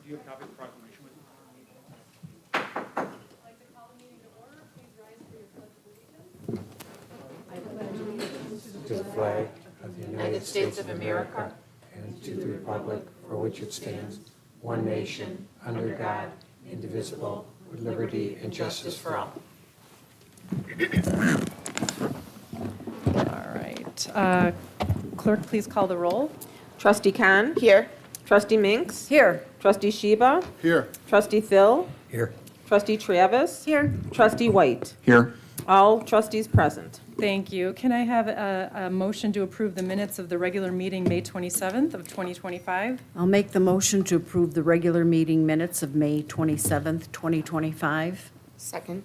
Do you have a copy of the proclamation with you? I'd like to call the meeting to order. Please rise for your pledge of allegiance. To the flag of the United States of America and to the republic for which it stands, one nation, under God, indivisible, with liberty and justice for all. All right. Clerk, please call the roll. Trustee Khan? Here. Trustee Minks? Here. Trustee Sheba? Here. Trustee Phil? Here. Trustee Travis? Here. Trustee White? Here. All trustees present. Thank you. Can I have a motion to approve the minutes of the regular meeting, May 27th of 2025? I'll make the motion to approve the regular meeting minutes of May 27th, 2025. Second.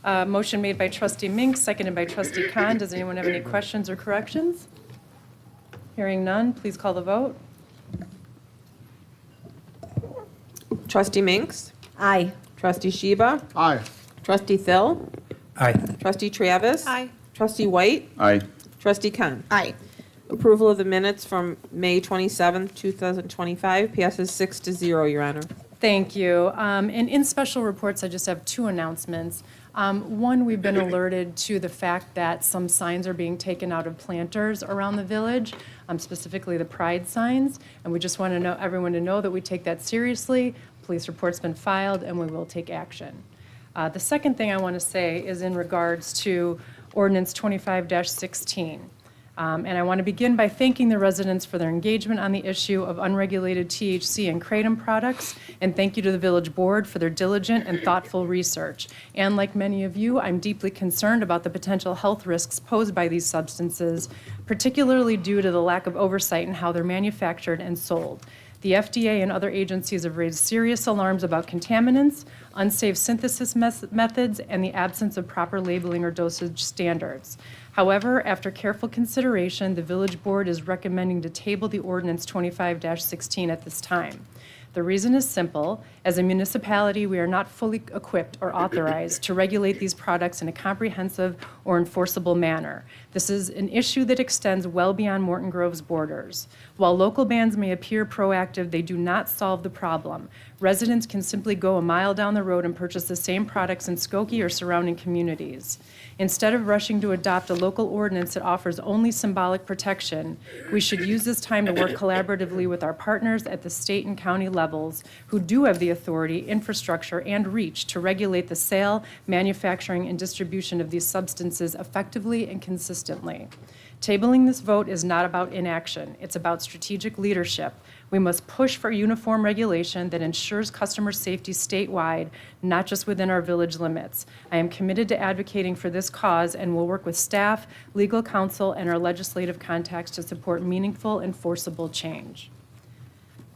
Motion made by Trustee Mink, seconded by Trustee Khan. Does anyone have any questions or corrections? Hearing none, please call the vote. Trustee Minks? Aye. Trustee Sheba? Aye. Trustee Phil? Aye. Trustee Travis? Aye. Trustee White? Aye. Trustee Khan? Aye. Approval of the minutes from May 27th, 2025 passes 6-0, Your Honor. Thank you. And in special reports, I just have two announcements. One, we've been alerted to the fact that some signs are being taken out of planters around the village, specifically the pride signs, and we just want to know everyone to know that we take that seriously. Police report's been filed, and we will take action. The second thing I want to say is in regards to Ordinance 25-16. And I want to begin by thanking the residents for their engagement on the issue of unregulated THC and kratom products, and thank you to the village board for their diligent and thoughtful research. And like many of you, I'm deeply concerned about the potential health risks posed by these substances, particularly due to the lack of oversight in how they're manufactured and sold. The FDA and other agencies have raised serious alarms about contaminants, unsafe synthesis methods, and the absence of proper labeling or dosage standards. However, after careful consideration, the village board is recommending to table the ordinance 25-16 at this time. The reason is simple. As a municipality, we are not fully equipped or authorized to regulate these products in a comprehensive or enforceable manner. This is an issue that extends well beyond Morton Grove's borders. While local bans may appear proactive, they do not solve the problem. Residents can simply go a mile down the road and purchase the same products in Skokie or surrounding communities. Instead of rushing to adopt a local ordinance that offers only symbolic protection, we should use this time to work collaboratively with our partners at the state and county levels who do have the authority, infrastructure, and reach to regulate the sale, manufacturing, and distribution of these substances effectively and consistently. Tabling this vote is not about inaction. It's about strategic leadership. We must push for uniform regulation that ensures customer safety statewide, not just within our village limits. I am committed to advocating for this cause and will work with staff, legal counsel, and our legislative contacts to support meaningful, enforceable change.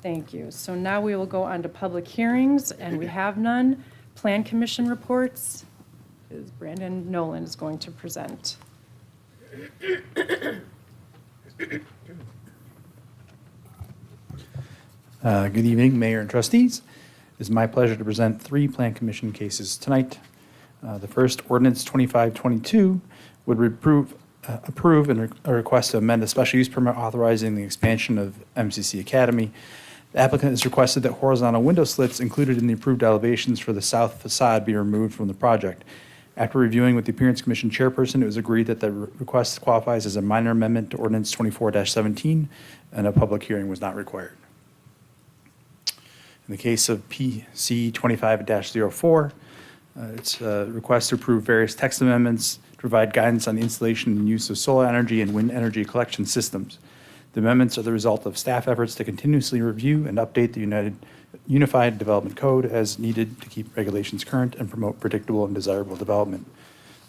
Thank you. So now we will go on to public hearings, and we have none. Plan Commission reports. Brandon Nolan is going to present. Good evening, Mayor and Trustees. It is my pleasure to present 3 Plan Commission cases tonight. The first, Ordinance 2522, would approve a request to amend a special use permit authorizing the expansion of MCC Academy. The applicant has requested that horizontal window slits included in the approved elevations for the south facade be removed from the project. After reviewing with the Appearance Commission chairperson, it was agreed that the request qualifies as a minor amendment to Ordinance 24-17, and a public hearing was not required. In the case of PC 25-04, it's a request to approve various text amendments to provide guidance on the installation and use of solar energy and wind energy collection systems. The amendments are the result of staff efforts to continuously review and update the Unified Development Code as needed to keep regulations current and promote predictable and desirable development.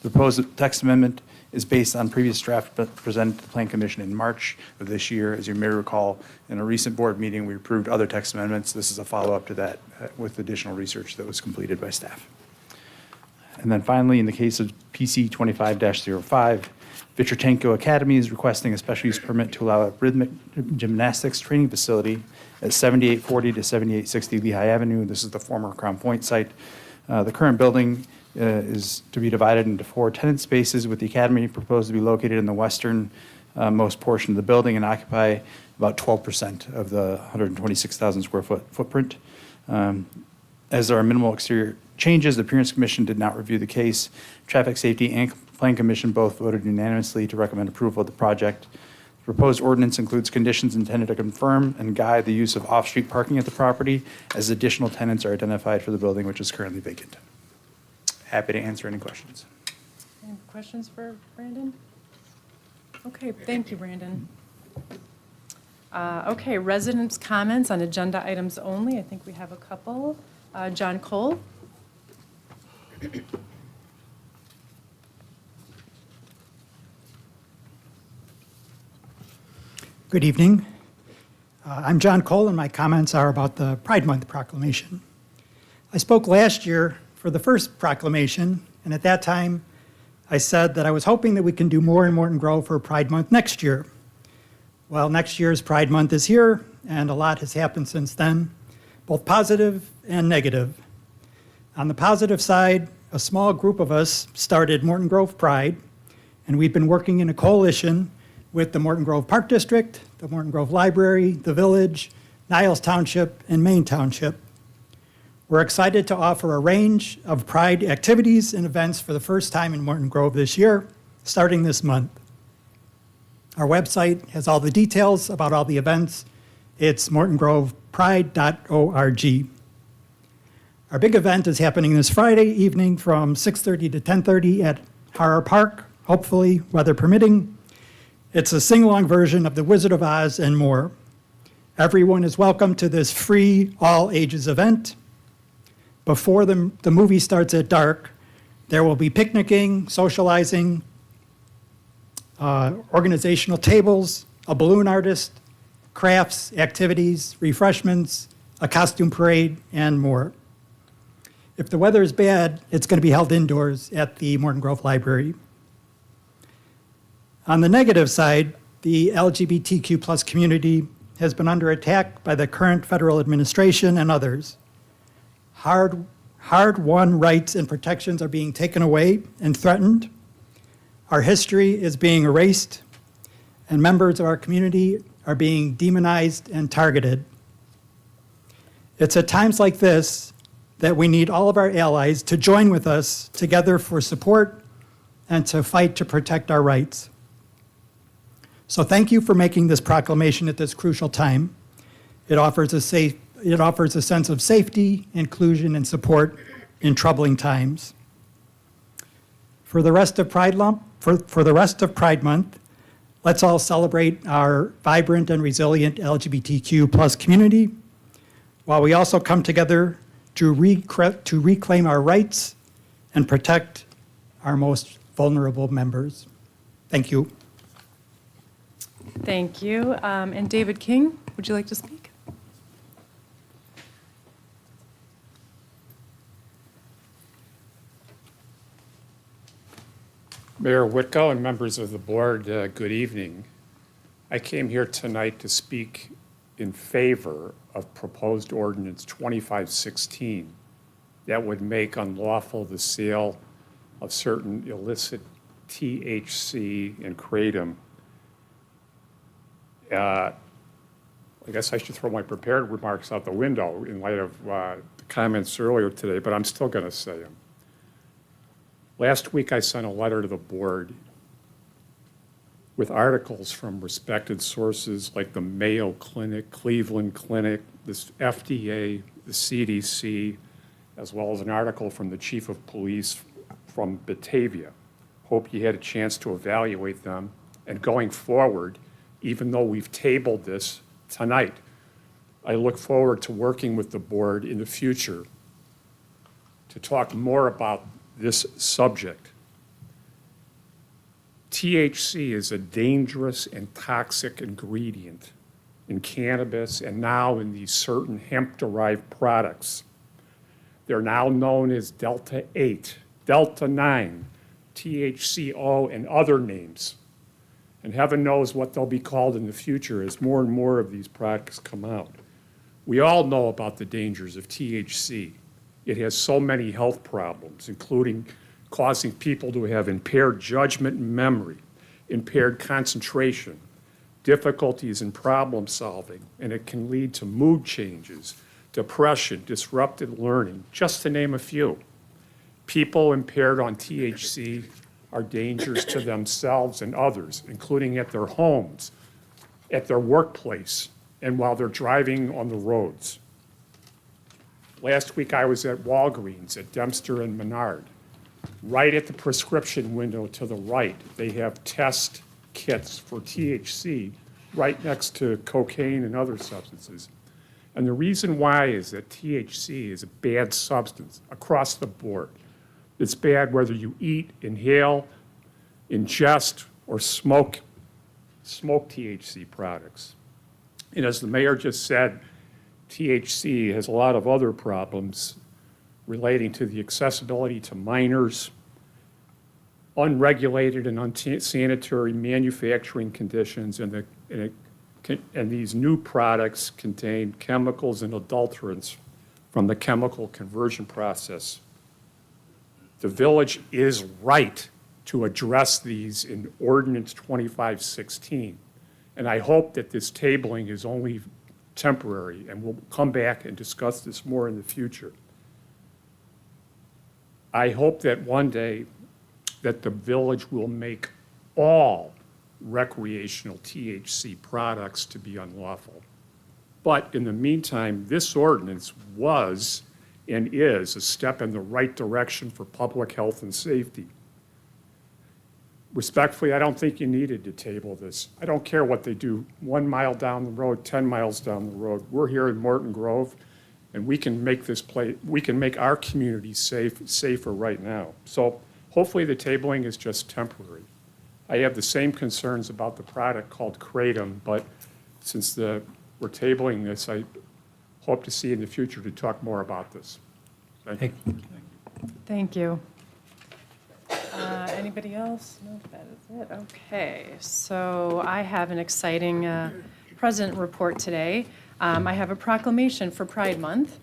The proposed text amendment is based on previous draft presented to the Plan Commission in March of this year. As you may recall, in a recent board meeting, we approved other text amendments. This is a follow-up to that with additional research that was completed by staff. And then finally, in the case of PC 25-05, Vichertenko Academy is requesting a special use permit to allow a rhythmic gymnastics training facility at 7840 to 7860 Lehigh Avenue. This is the former Crown Point site. The current building is to be divided into 4 tenant spaces, with the academy proposed to be located in the western most portion of the building and occupy about 12% of the 126,000 square foot footprint. As there are minimal exterior changes, the Appearance Commission did not review the case. Traffic Safety and Plan Commission both voted unanimously to recommend approval of the project. The proposed ordinance includes conditions intended to confirm and guide the use of off-street parking at the property as additional tenants are identified for the building, which is currently vacant. Happy to answer any questions. Any questions for Brandon? Okay, thank you, Brandon. Okay, residents' comments on agenda items only. I think we have a couple. John Cole? Good evening. I'm John Cole, and my comments are about the Pride Month proclamation. I spoke last year for the first proclamation, and at that time, I said that I was hoping that we can do more in Morton Grove for Pride Month next year. Well, next year's Pride Month is here, and a lot has happened since then, both positive and negative. On the positive side, a small group of us started Morton Grove Pride, and we've been working in a coalition with the Morton Grove Park District, the Morton Grove Library, the Village, Niles Township, and Main Township. We're excited to offer a range of Pride activities and events for the first time in Morton Grove this year, starting this month. Our website has all the details about all the events. It's mortongrovepride.org. Our big event is happening this Friday evening from 6:30 to 10:30 at Harrar Park, hopefully weather permitting. It's a sing-along version of The Wizard of Oz and more. Everyone is welcome to this free, all-ages event. Before the movie starts at dark, there will be picnicking, socializing, organizational tables, a balloon artist, crafts, activities, refreshments, a costume parade, and more. If the weather is bad, it's going to be held indoors at the Morton Grove Library. On the negative side, the LGBTQ+ community has been under attack by the current federal administration and others. Hard-won rights and protections are being taken away and threatened. Our history is being erased, and members of our community are being demonized and targeted. It's at times like this that we need all of our allies to join with us together for support and to fight to protect our rights. So thank you for making this proclamation at this crucial time. It offers a sense of safety, inclusion, and support in troubling times. For the rest of Pride Month, let's all celebrate our vibrant and resilient LGBTQ+ community, while we also come together to reclaim our rights and protect our most vulnerable members. Thank you. Thank you. And David King, would you like to speak? Mayor Whitko and members of the board, good evening. I came here tonight to speak in favor of proposed ordinance 2516 that would make unlawful the sale of certain illicit THC and kratom. I guess I should throw my prepared remarks out the window in light of the comments earlier today, but I'm still going to say them. Last week, I sent a letter to the board with articles from respected sources like the Mayo Clinic, Cleveland Clinic, the FDA, the CDC, as well as an article from the chief of police from Batavia. Hope you had a chance to evaluate them. And going forward, even though we've tabled this tonight, I look forward to working with the board in the future to talk more about this subject. THC is a dangerous and toxic ingredient in cannabis and now in these certain hemp-derived products. They're now known as Delta 8, Delta 9, THCO, and other names. And heaven knows what they'll be called in the future as more and more of these products come out. We all know about the dangers of THC. It has so many health problems, including causing people to have impaired judgment and memory, impaired concentration, difficulties in problem solving, and it can lead to mood changes, depression, disrupted learning, just to name a few. People impaired on THC are dangers to themselves and others, including at their homes, at their workplace, and while they're driving on the roads. Last week, I was at Walgreens at Dempster and Menard. Right at the prescription window to the right, they have test kits for THC right next to cocaine and other substances. And the reason why is that THC is a bad substance across the board. It's bad whether you eat, inhale, ingest, or smoke THC products. And as the mayor just said, THC has a lot of other problems relating to the accessibility to minors, unregulated and unsanitary manufacturing conditions, and these new products contain chemicals and adulterants from the chemical conversion process. The village is right to address these in Ordinance 2516. And I hope that this tabling is only temporary, and we'll come back and discuss this more in the future. I hope that one day that the village will make all recreational THC products to be unlawful. But in the meantime, this ordinance was and is a step in the right direction for public health and safety. Respectfully, I don't think you needed to table this. I don't care what they do 1 mile down the road, 10 miles down the road. We're here in Morton Grove, and we can make we can make our community safer right now. So hopefully the tabling is just temporary. I have the same concerns about the product called Kratom, but since we're tabling this, I hope to see in the future to talk more about this. Thank you. Thank you. Anybody else? No, that is it. Okay, so I have an exciting president report today. I have a proclamation for Pride Month.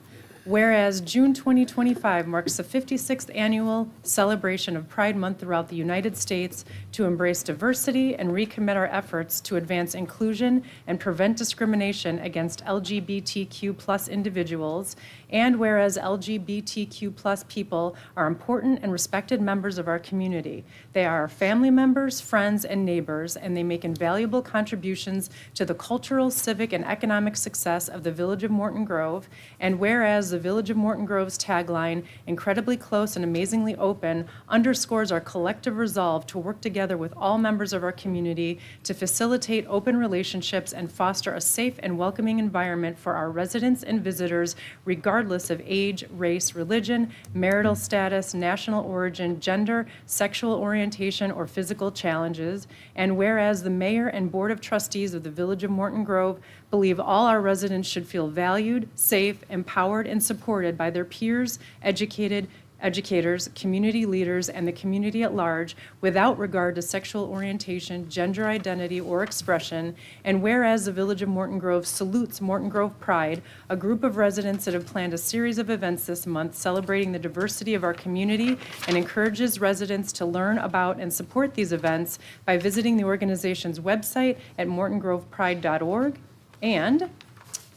Whereas June 2025 marks the 56th annual celebration of Pride Month throughout the United States to embrace diversity and recommit our efforts to advance inclusion and prevent discrimination against LGBTQ+ individuals, and whereas LGBTQ+ people are important and respected members of our community. They are our family members, friends, and neighbors, and they make invaluable contributions to the cultural, civic, and economic success of the Village of Morton Grove, and whereas the Village of Morton Grove's tagline, incredibly close and amazingly open, underscores our collective resolve to work together with all members of our community to facilitate open relationships and foster a safe and welcoming environment for our residents and visitors, regardless of age, race, religion, marital status, national origin, gender, sexual orientation, or physical challenges. And whereas the mayor and board of trustees of the Village of Morton Grove believe all our residents should feel valued, safe, empowered, and supported by their peers, educators, community leaders, and the community at large without regard to sexual orientation, gender identity, or expression. And whereas the Village of Morton Grove salutes Morton Grove Pride, a group of residents that have planned a series of events this month celebrating the diversity of our community and encourages residents to learn about and support these events by visiting the organization's website at mortongrovepride.org. And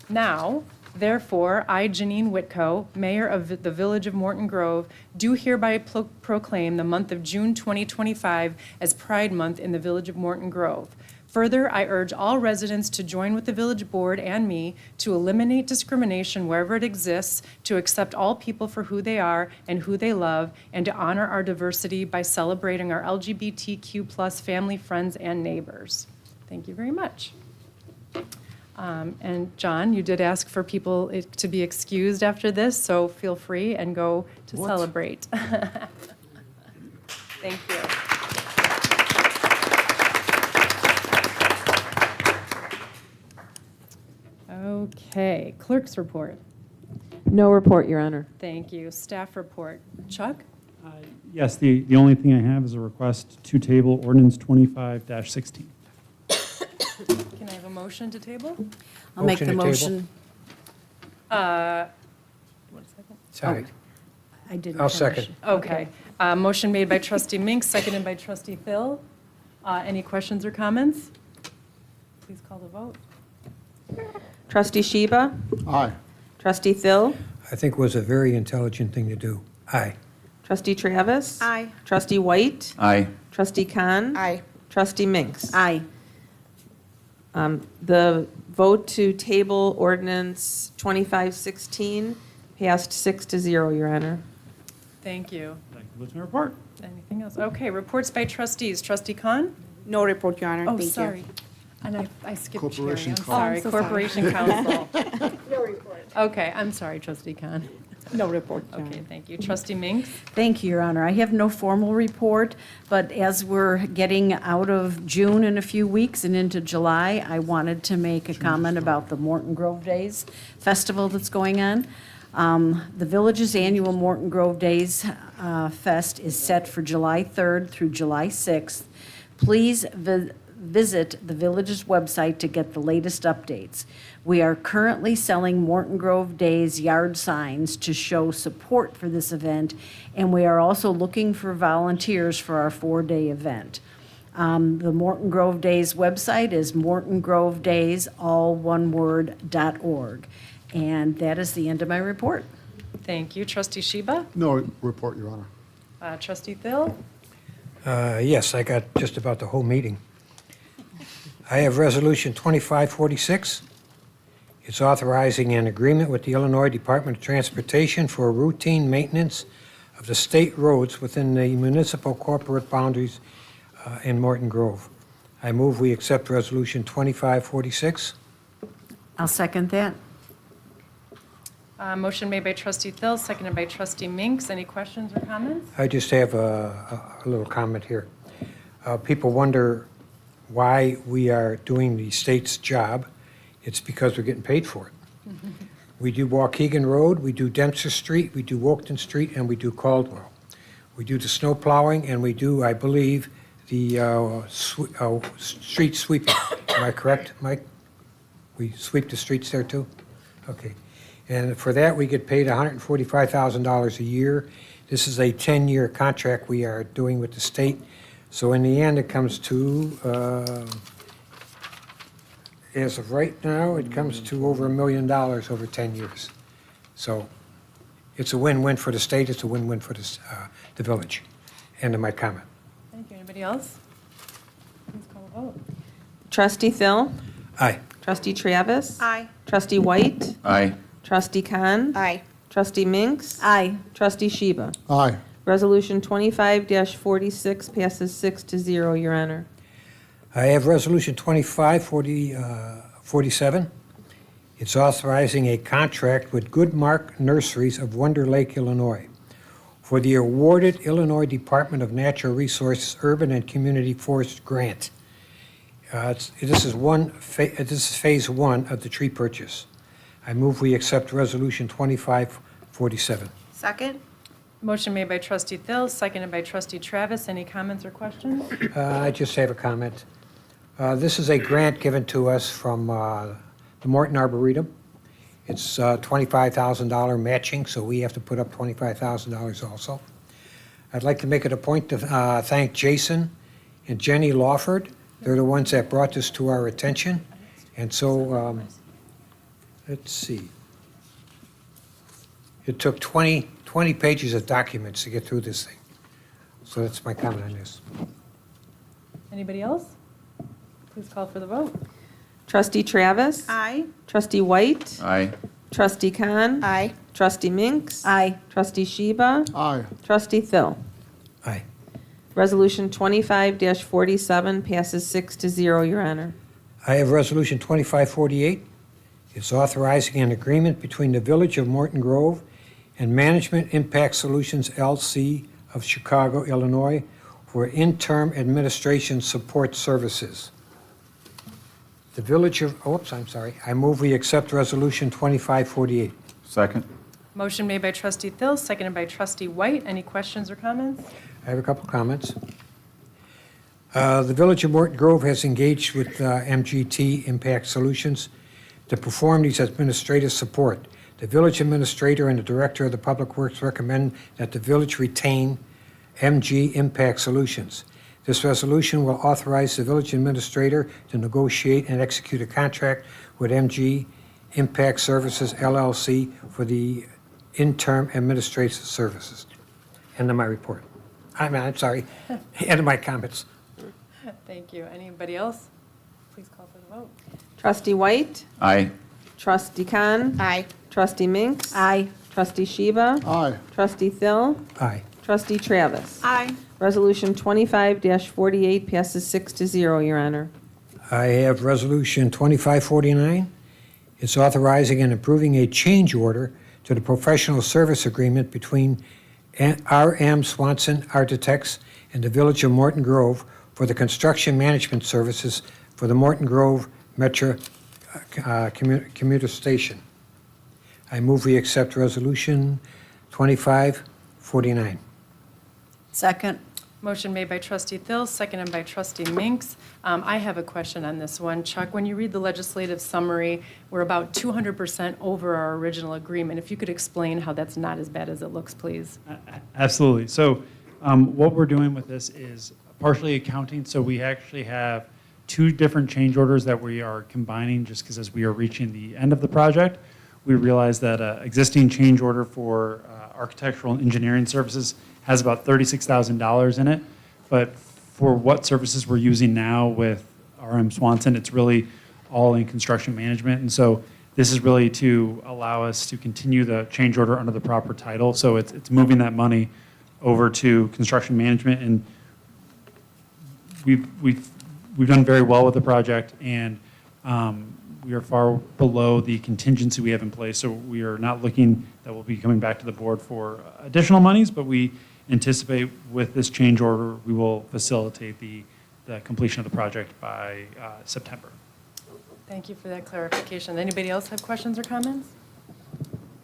now, therefore, I, Janine Whitco, Mayor of the Village of Morton Grove, do hereby proclaim the month of June 2025 as Pride Month in the Village of Morton Grove. Further, I urge all residents to join with the Village Board and me to eliminate discrimination wherever it exists, to accept all people for who they are and who they love, and to honor our diversity by celebrating our LGBTQ+ family, friends, and neighbors. Thank you very much. And John, you did ask for people to be excused after this, so feel free and go to celebrate. Thank you. Okay, clerk's report. No report, Your Honor. Thank you. Staff report. Chuck? Yes, the only thing I have is a request to table ordinance 25-16. Can I have a motion to table? I'll make the Motion to motion. 1 second. Sorry. I didn't I'll finish. second. Okay. Motion made by trustee Mink, seconded by trustee Phil. Any questions or comments? Please call the vote. Trustee Sheba? Aye. Trustee Thill? I think was a very intelligent thing to do. Aye. Trustee Travis? Aye. Trustee White? Aye. Trustee Khan? Aye. Trustee Minks? Aye. The vote to table ordinance 2516 passed 6-0, Your Honor. Thank you. That concludes my report. Anything else? Okay, reports by trustees. Trustee Khan? No report, Your Honor. Oh, Thank you. sorry. And I skipped Sherry. Corporation I'm Council. sorry. I'm so sorry. Corporation Council. No report. Okay, I'm sorry, Trustee Khan. No report, Your Okay, Honor. thank you. Trustee Minks? Thank you, Your Honor. I have no formal report, but as we're getting out of June in a few weeks and into July, I wanted to make a comment about the Morton Grove Days Festival that's going on. The village's annual Morton Grove Days Fest is set for July 3rd through July 6th. Please visit the village's website to get the latest updates. We are currently selling Morton Grove Days yard signs to show support for this event, and we are also looking for volunteers for our 4-day event. The Morton Grove Days website is mortongrovedays.org. And that is the end of my report. Thank you. Trustee Sheba? No report, Your Honor. Trustee Thill? Yes, I got just about the whole meeting. I have Resolution 2546. It's authorizing an agreement with the Illinois Department of Transportation for routine maintenance of the state roads within the municipal corporate boundaries in Morton Grove. I move we accept Resolution 2546. I'll second that. Motion made by Trustee Thill, seconded by Trustee Minks. Any questions or comments? I just have a little comment here. People wonder why we are doing the state's job. It's because we're getting paid for it. We do Waukegan Road, we do Dempster Street, we do Woketon Street, and we do Caldwell. We do the snow plowing, and we do, I believe, the street sweeping. Am I correct, Mike? We sweep the streets there too? Okay. And for that, we get paid $145,000 a year. This is a 10-year contract we are doing with the state. So in the end, it comes to, as of right now, it comes to over $1 million over 10 years. So it's a win-win for the state, it's a win-win for the village. End of my comment. Thank you. Anybody else? Please call a vote. Trustee Thill? Aye. Trustee Travis? Aye. Trustee White? Aye. Trustee Khan? Aye. Trustee Minks? Aye. Trustee Sheba? Aye. Resolution 25-46 passes 6-0, Your Honor. I have Resolution 2547. It's authorizing a contract with Goodmark Nurseries of Wonder Lake, Illinois, for the awarded Illinois Department of Natural Resources Urban and Community Forest Grant. This is phase one of the tree purchase. I move we accept Resolution 2547. Second? Motion made by Trustee Thill, seconded by Trustee Travis. Any comments or questions? I just have a comment. This is a grant given to us from the Morton Arboretum. It's $25,000 matching, so we have to put up $25,000 also. I'd like to make it a point to thank Jason and Jenny Lawford. They're the ones that brought this to our attention. And so, let's see. It took 20 pages of documents to get through this thing. So that's my comment on this. Anybody else? Please call for the vote. Trustee Travis? Aye. Trustee White? Aye. Trustee Khan? Aye. Trustee Minks? Aye. Trustee Sheba? Aye. Trustee Thill? Aye. Resolution 25-47 passes 6-0, Your Honor. I have Resolution 2548. It's authorizing an agreement between the Village of Morton Grove and Management Impact Solutions, LC of Chicago, Illinois, for interim administration support services. The Village of, I move we accept Resolution 2548. Second. Motion made by Trustee Thill, seconded by Trustee White. Any questions or comments? I have a couple comments. The Village of Morton Grove has engaged with MGT Impact Solutions to perform these administrative support. The village administrator and the director of the Public Works recommend that the village retain MG Impact Solutions. This resolution will authorize the village administrator to negotiate and execute a contract with MG Impact Services LLC for the interim administrative services. End of my report. I'm sorry, end of my comments. Thank you. Anybody else? Please call for the vote. Trustee White? Aye. Trustee Khan? Aye. Trustee Minks? Aye. Trustee Sheba? Aye. Trustee Thill? Aye. Trustee Travis? Aye. Resolution 25-48 passes 6-0, Your Honor. I have Resolution 2549. It's authorizing and approving a change order to the professional service agreement between R.M. Swanson Architects and the Village of Morton Grove for the construction management services for the Morton Grove Metro Commuter Station. I move we accept Resolution 2549. Second. Motion made by trustee Thill, seconded by trustee Minks. I have a question on this one. Chuck, when you read the legislative summary, we're about 200% over our original agreement. If you could explain how that's not as bad as it looks, please. Absolutely. So what we're doing with this is partially accounting. So we actually have two different change orders that we are combining just because as we are reaching the end of the project, we realized that existing change order for architectural and engineering services has about $36,000 in it. But for what services we're using now with RM Swanson, it's really all in construction management. And so this is really to allow us to continue the change order under the proper title. So it's moving that money over to construction management. And we've done very well with the project, and we are far below the contingency we have in place. So we are not looking that we'll be coming back to the board for additional monies, but we anticipate with this change order, we will facilitate the completion of the project by September. Thank you for that clarification. Anybody else have questions or comments?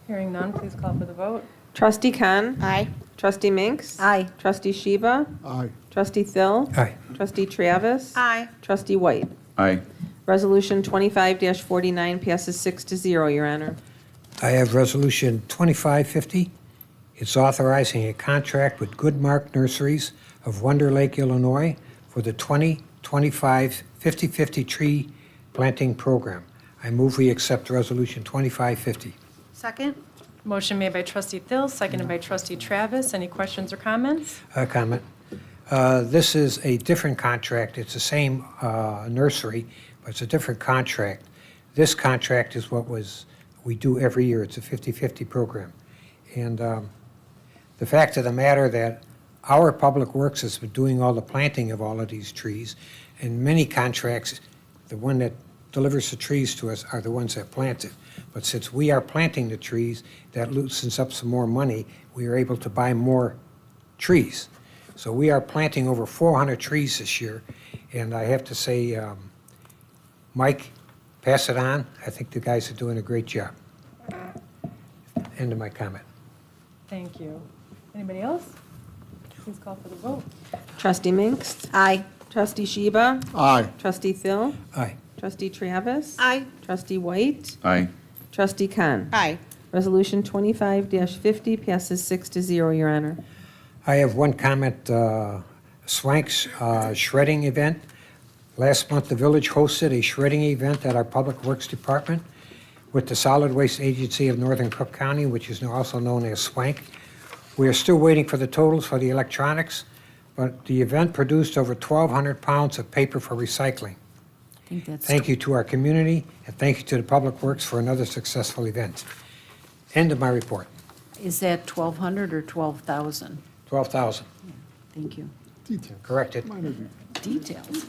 Hearing none, please call for the vote. Trustee Khan? Aye. Trustee Minks? Aye. Trustee Sheba? Aye. Trustee Thill? Aye. Trustee Travis? Aye. Trustee White? Aye. Resolution 25-49 passes 6-0, Your Honor. I have Resolution 2550. It's authorizing a contract with Goodmark Nurseries of Wonder Lake, Illinois for the 2025 50-50 tree planting program. I move we accept Resolution 2550. Second? Motion made by trustee Thill, seconded by trustee Travis. Any questions or comments? Comment. This is a different contract. It's the same nursery, but it's a different contract. This contract is what we do every year. It's a 50-50 program. And the fact of the matter that our Public Works has been doing all the planting of all of these trees, and many contracts, the one that delivers the trees to us are the ones that plant it. But since we are planting the trees, that loosens up some more money. We are able to buy more trees. So we are planting over 400 trees this year, and I have to say, Mike, pass it on. I think the guys are doing a great job. End of my comment. Thank you. Anybody else? Please call for the vote. Trustee Minks? Aye. Trustee Sheba? Aye. Trustee Thill? Aye. Trustee Travis? Aye. Trustee White? Aye. Trustee Khan? Aye. Resolution 25-50 passes 6-0, Your Honor. I have one comment, Swank's shredding event. Last month, the village hosted a shredding event at our Public Works Department with the Solid Waste Agency of Northern Cook County, which is also known as SWANK. We are still waiting for the totals for the electronics, but the event produced over 1,200 pounds of paper for recycling. I think that's. Thank you to our community, and thank you to the Public Works for another successful event. End of my report. Is that 1,200 or 12,000? 12,000. Thank you. Corrected. Details.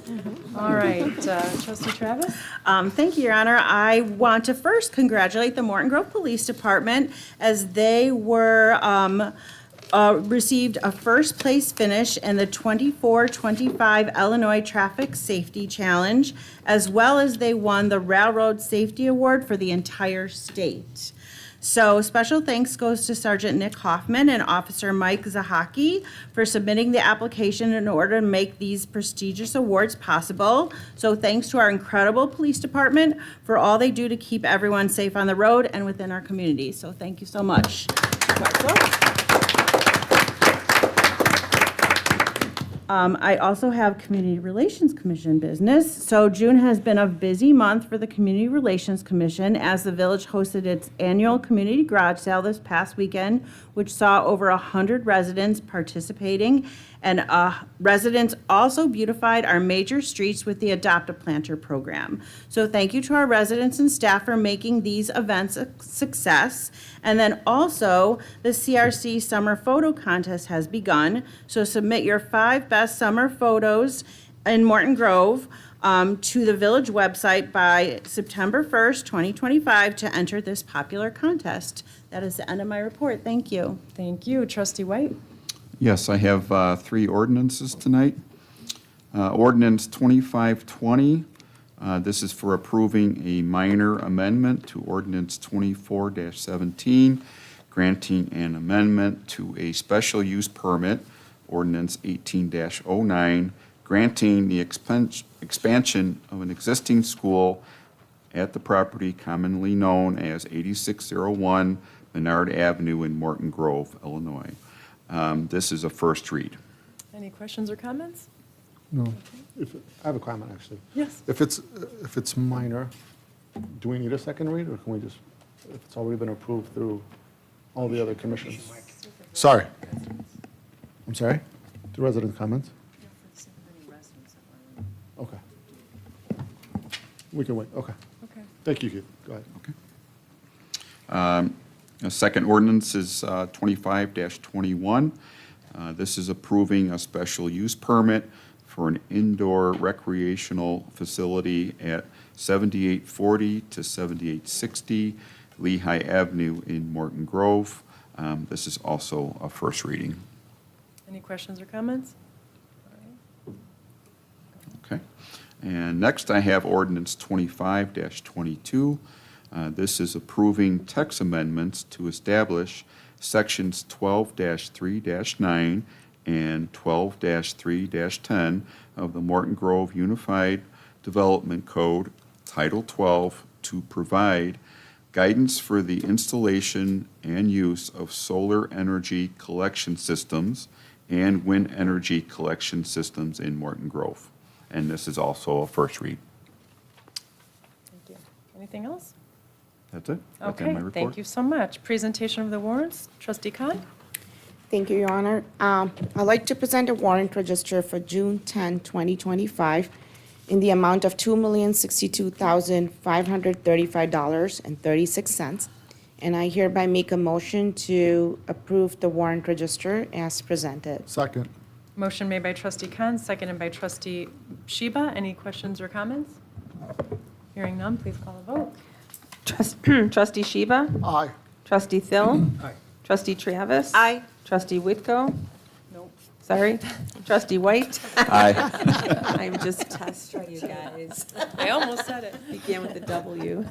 All right, trustee Travis? Thank you, Your Honor. I want to first congratulate the Morton Grove Police Department as they received a first-place finish in the 24-25 Illinois Traffic Safety Challenge, as well as they won the Railroad Safety Award for the entire state. So special thanks goes to Sergeant Nick Hoffman and Officer Mike Zahaki for submitting the application in order to make these prestigious awards possible. So thanks to our incredible police department for all they do to keep everyone safe on the road and within our community. So thank you so much. I also have Community Relations Commission business. So June has been a busy month for the Community Relations Commission as the village hosted its annual community garage sale this past weekend, which saw over 100 residents participating. And residents also beautified our major streets with the Adopt a Planter program. So thank you to our residents and staff for making these events a success. And then also, the CRC Summer Photo Contest has begun. So submit your 5 best summer photos in Morton Grove to the village website by September 1st, 2025 to enter this popular contest. That is the end of my report. Thank you. Thank you. Trustee White? Yes, I have 3 ordinances tonight. Ordinance 2520, this is for approving a minor amendment to Ordinance 24-17, granting an amendment to a special use permit, Ordinance 18-09, granting the expansion of an existing school at the property commonly known as 8601 Menard Avenue in Morton Grove, Illinois. This is a first read. Any questions or comments? No. I have a comment, actually. Yes. If it's minor, do we need a second read, or can we just, if it's already been approved through all the other commissions? Sorry. I'm sorry? The resident comments? Okay. We can wait, okay. Okay. Thank you, Keith. Go ahead. The second ordinance is 25-21. This is approving a special use permit for an indoor recreational facility at 7840 to 7860 Lehigh Avenue in Morton Grove. This is also a first reading. Any questions or comments? Okay. And next I have ordinance 25-22. This is approving text amendments to establish sections 12-3-9 and 12-3-10 of the Morton Grove Unified Development Code, Title 12, to provide guidance for the installation and use of solar energy collection systems and wind energy collection systems in Morton Grove. And this is also a first read. Thank you. Anything else? That's it. That's in Okay, my report. thank you so much. Presentation of the warrants, Trustee Khan? Thank you, Your Honor. I'd like to present a warrant register for June 10, 2025, in the amount of $2,062,535.36. And I hereby make a motion to approve the warrant register as presented. Second. Motion made by Trustee Khan, seconded by Trustee Sheba. Any questions or comments? Hearing none, please call a vote. Trustee Sheba? Aye. Trustee Thill? Aye. Trustee Travis? Aye. Trustee Whitco? Nope. Sorry. Trustee White? Aye. I'm just testing you guys. I almost said it. Began with a W.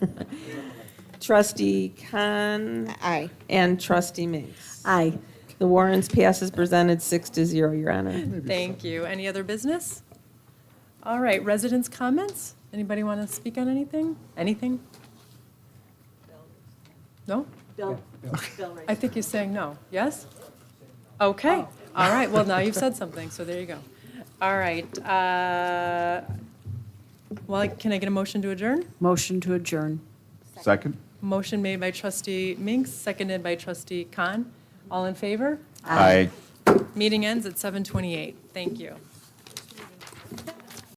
Trustee Khan Aye. and Trustee Minks. Aye. The warrants pass as presented, 6-0, Your Honor. Thank you. Any other business? All right, residents' comments? Anybody want to speak on anything? Anything? No? I think you're saying no. Yes? Okay. All right, well, now you've said something, so there you go. All right. Well, can I get a motion to adjourn? Motion to adjourn. Second? Motion made by Trustee Minks, seconded by Trustee Khan. All in favor? Aye. Meeting ends at 7:28. Thank you.